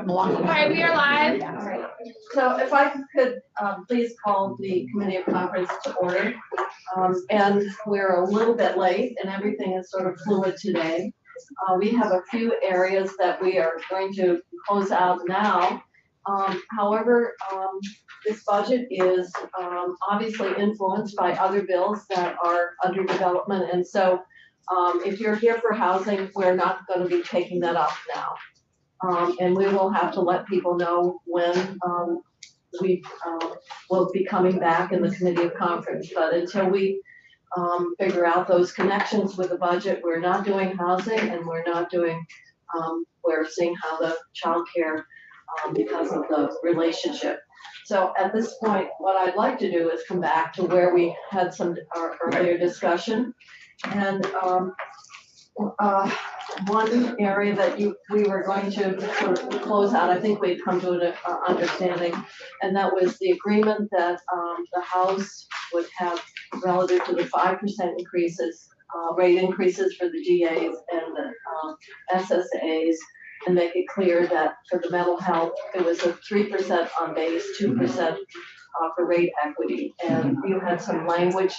All right, we are live. All right. So if I could please call the committee of conference to order. And we're a little bit late and everything is sort of fluid today. We have a few areas that we are going to close out now. However, this budget is obviously influenced by other bills that are under development. And so if you're here for housing, we're not going to be taking that up now. And we will have to let people know when we will be coming back in the committee of conference. But until we figure out those connections with the budget, we're not doing housing and we're not doing, we're seeing how the child care because of the relationship. So at this point, what I'd like to do is come back to where we had some earlier discussion. And one area that we were going to sort of close out, I think we'd come to an understanding, and that was the agreement that the House would have relative to the 5% increases, rate increases for the GAs and the SSAs, and make it clear that for the mental health, it was a 3% on base, 2% for rate equity, and you had some language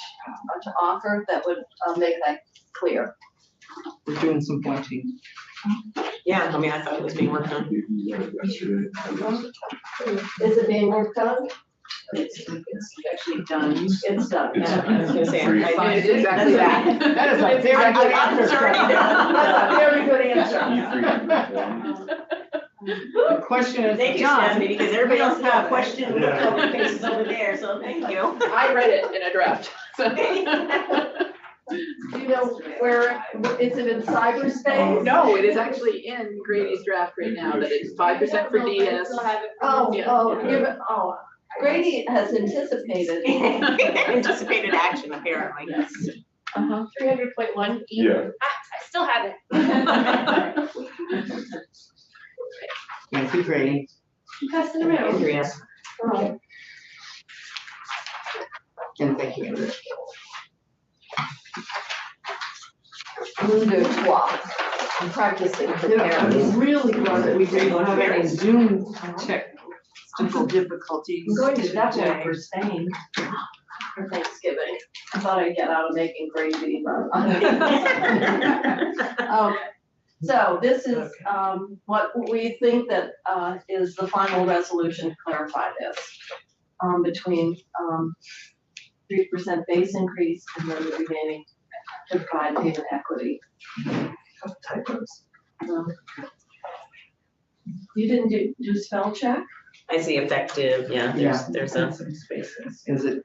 to offer that would make that clear. We're doing some pointing. Yeah, I mean, I thought it was being worked on. Is it being worked on? It's actually done. It's done. Yeah, I was gonna say, I It's knew exactly that. That is a very good answer. That's a very good answer. The question is, Thank you, John. Stephanie, because everybody else got a question with the faces over there, so thank you. I read it in a draft, so. Do you know where, is it in cyberspace? No, it is actually in Grady's draft right now, that it's 5% for DS. Grady has anticipated. Anticipated action, apparently. Yes. 300.1. Yeah. I still have it. Thank you, Grady. Pass it around. Andrea. Oh. And thank you, Andrea. I'm gonna do a swap. I'm practicing for parents. Really glad that we don't have any Zoom technical difficulties. I'm going to definitely today. for Spain for Thanksgiving. I thought I'd get out of making gravy, but. Okay, so this is what we think that is the final resolution to clarify this. Between 3% base increase and then the remaining to provide payment equity. Typos. You didn't do spell check? I see effective, yeah, there's a, some spaces. Is it?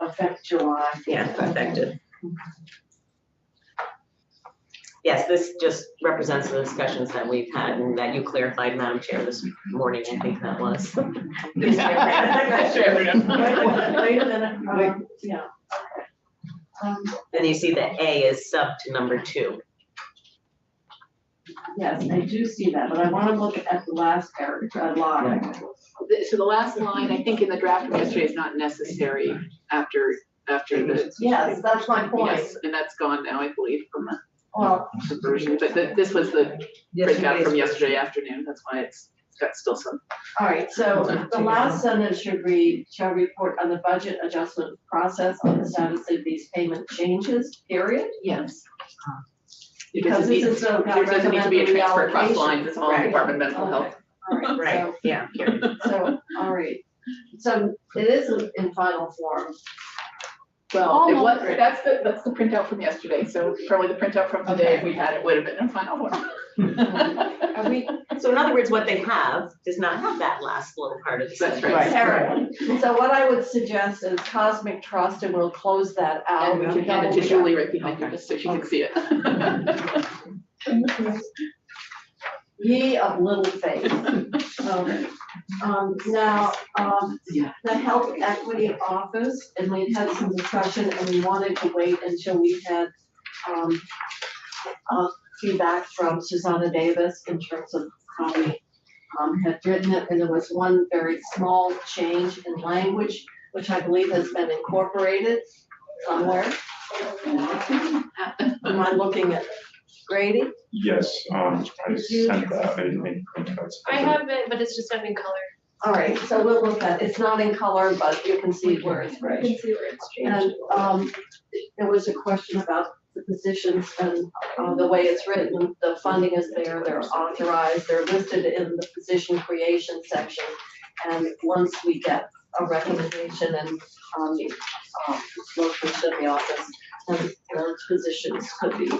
Effect July. yeah, effective. Yes, this just represents the discussions that we've had and that you clarified, Madam Chair, this morning, I think that was. Wait a minute, yeah. Then you see the A is sub to number 2. Yes, I do see that, but I want to look at the last paragraph, line. So the last line, I think in the draft from yesterday is not necessary after the. Yes, that's my point. Yes, and that's gone now, I believe, from Well, the version, but this was the printout from yesterday afternoon, that's why it's got still some. all right, so the last sentence should read, shall report on the budget adjustment process on the status of these payment changes, period. Yes. Because this is There doesn't need to be a transfer across lines, it's all Right. Department of Mental Health. All right, Right, yeah. so, all right. So it is in final form. Well, it was, that's the printout from yesterday, so probably the printout from today, if we had it, would have been in final form. Are we, So in other words, what they have does not have that last little part of the That's sentence. right. Terrible. So what I would suggest is Cosmic Trust, and we'll close that out. And we can hand it to Julie right behind you, just so she can see it. Ye of little faith. Now, the Health Equity Office, and we had some discussion, and we wanted to wait until we had feedback from Susanna Davis in terms of how we had written it, and there was one very small change in language, which I believe has been incorporated somewhere. Am I looking at Grady? Yes, I sent that, I didn't make printouts. I have it, but it's just not in color. All right, so we'll look at, it's not in color, but you can see where it's You gray. can see where it's changed. And, there was a question about the positions and, the way it's written, the funding is there, they're authorized, they're listed in the position creation section. And once we get a recommendation and, location of the office, then those positions could be,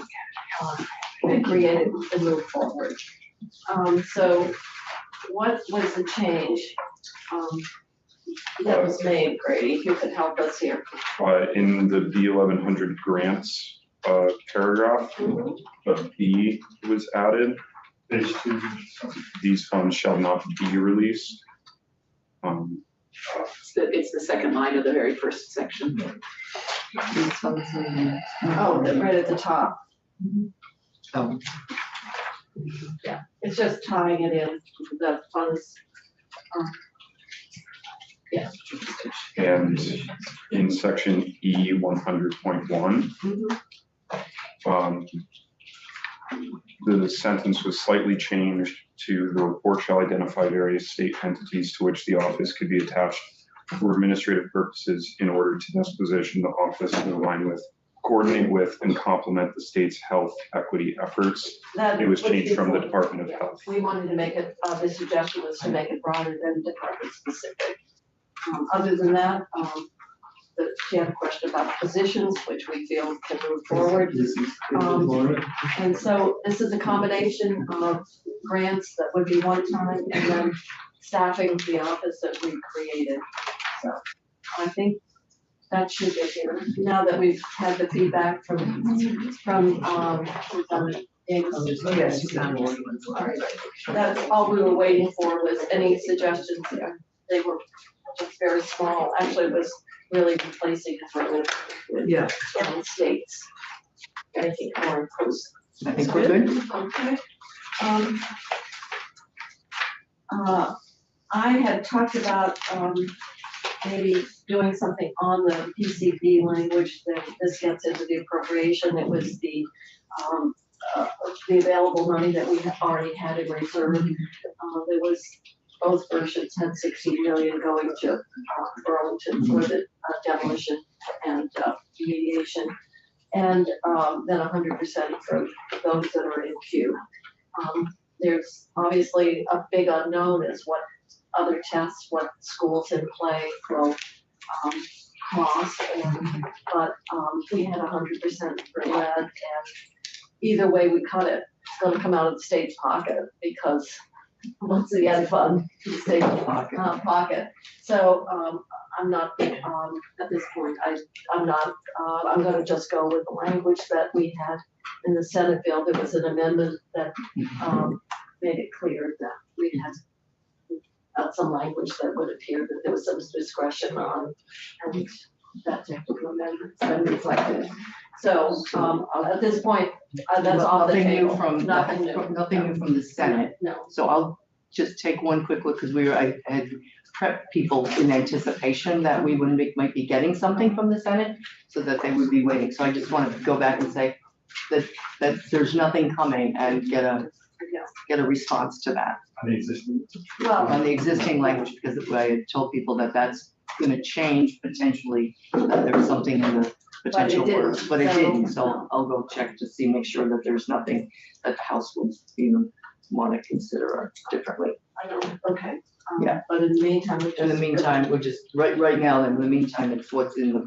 created and move forward. So what was the change, that was made, Grady, if you could help us here? In the B1100 grants, paragraph, the B was added. These funds shall not be released. It's the second line of the very first section. Oh, right at the top. Oh. Yeah, it's just tying it in, the funds. And in section E 100.1, the sentence was slightly changed to the report shall identify various state entities to which the office could be attached for administrative purposes in order to best position the office to align with, coordinate with, and complement the state's health equity efforts. That It was would be changed from the for- Department of yeah, Health. We wanted to make it, the suggestion was to make it broader than department specific. Other than that, she had a question about positions, which we feel can move forward. And so this is a combination of grants that would be one time and then staffing the office that we created. So I think that should get here, now that we've had the feedback from, Yes, you can. All right, that's all we were waiting for, was any suggestions there. They were just very small, actually it was really replacing Department with Yeah. states. Making more inclusive. I think we're good. Okay. I had talked about, maybe doing something on the PCP language, that this gets into the appropriation. It was the available money that we had already had in reserve. There was, both versions had 60 million going to Burlington for the demolition and remediation. And then 100% for those that are in queue. There's obviously a big unknown is what other tests, what schools in play will cost. But we had 100% for lead, and either way we cut it, it's gonna come out of the state's pocket, because once again, fund the state's pocket. So I'm not, at this point, I'm not, I'm gonna just go with the language that we had in the Senate bill. There was an amendment that made it clear that we had some language that would appear that there was some discretion on, and that technical amendment's been reflected. So at this point, that's off the Nothing new table. from, Nothing new. nothing new from the Senate. No. So I'll just take one quick look, because I had prepped people in anticipation that we might be getting something from the Senate, so that they would be waiting. So I just wanted to go back and say that there's nothing coming, and get a response to that Well, on the existing language, because I had told people that that's gonna change potentially, that there's something in the potential didn't, words, but it so- didn't. So I'll go check to see, make sure that there's nothing that the House would even wanna consider differently. I don't, okay. Yeah. But in the meantime, we just. In the meantime, we're just, right now, in the meantime, it's what's in the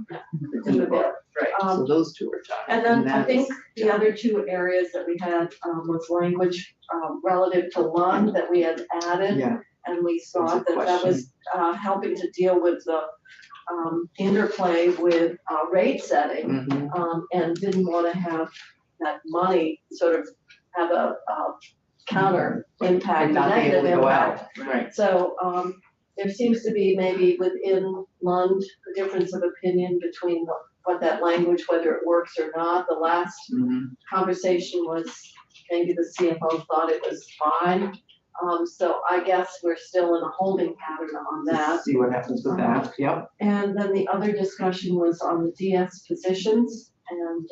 book, right? So those two are done. And then I that's- think the other two areas that we had was language relative to Lund that we had added. Yeah, And we There was saw a that that was helping to deal with the interplay with rate setting. mhm, And didn't want to have that money sort of have a counter impact, and a not be able negative to go impact. out, right? So there seems to be maybe within Lund, a difference of opinion between what that language, whether it works or not. The last Mhm. conversation was maybe the CFO thought it was fine. So I guess we're still in a holding pattern on that. See what happens with that, yep. And then the other discussion was on the DS positions, and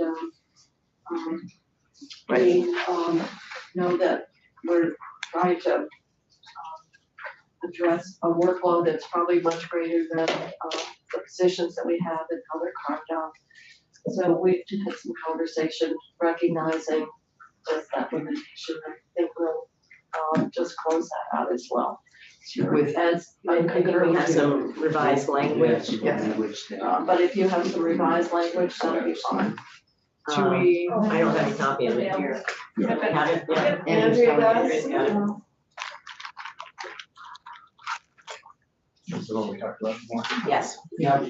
we, know that we're trying to, address a workload that's probably much greater than, the positions that we have and how they're carved out. So we've had some conversation recognizing just that limitation. I think we'll, just close that out as well. With, As I I think we have some revised language. yes, but if you have some revised language, that'll be fine. should we? I don't have a copy of it here. Have it? Yeah. Andrea does. Andrea's got it. This is the one we talked about before. Yes. Yeah.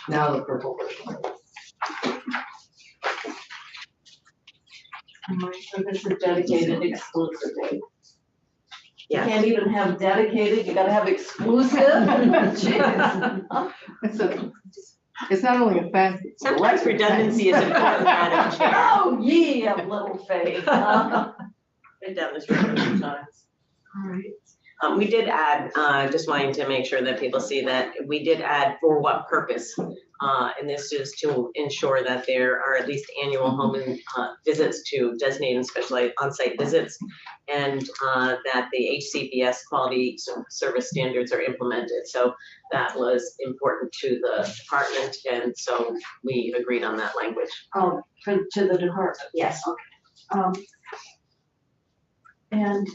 Now the purple version. So this is dedicated exclusively. You Yeah. can't even have dedicated, you gotta have exclusive. Jeez. It's not only a fancy. it's a Sometimes electric redundancy is fancy. important, Madam Chair. Oh, ye of little faith. Been down this road a few times. We did add, just wanting to make sure that people see that we did add for what purpose. And this is to ensure that there are at least annual home and visits to designated and specialized on-site visits. And that the HCPS quality service standards are implemented. So that was important to the department. And so we agreed on that language. To the department. Yes. And,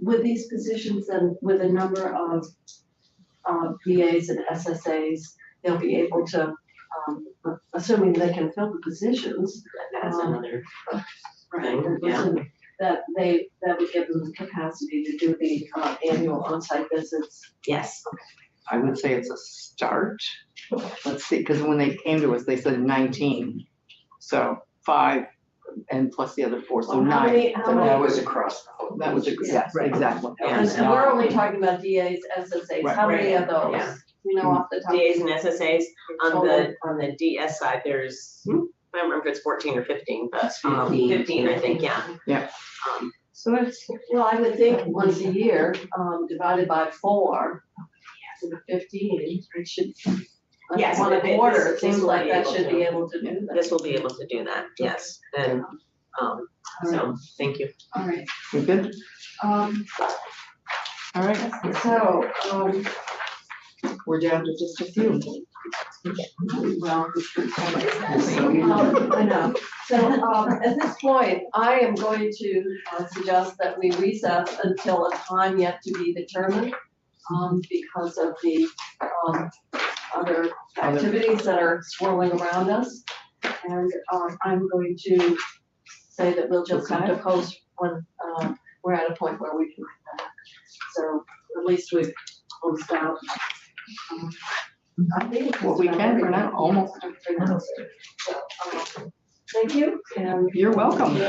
with these positions and with a number of, PAs and SSAs, they'll be able to, assuming they can fill the positions. That's another. Right, Yeah. that would give them the capacity to do the, annual on-site visits. Yes. I would say it's a start. Let's see, because when they came to us, they said 19. So 5 and plus the other 4, so Well, how 9. many- how So many- That was across the whole. that was, yes, exactly. Yeah. And we're only talking about DAs, SSAs, Right. how many of those? Yeah. You know, off the top? DAs and SSAs. On the DS side, there's, I don't remember if it's 14 or 15, but It's 15. 15, I think, yeah. Yeah. So it's, well, I would think once a year, divided by 4, so the 15, it should. Yes, On a this- quarter, this it seems will like be that able should to. be able to do that. This will be able to do that, yes. And, so, thank you. All right, We good? all right, so, We're down to just a few. well, I know. So, at this point, I am going to suggest that we recess until a time yet to be determined, because of the, other activities that are swirling around us. And, I'm going to say that we'll just have to post when, we're at a point where we can. So, at least we've closed out. I think. What we can for now, almost. So, thank you, and You're welcome.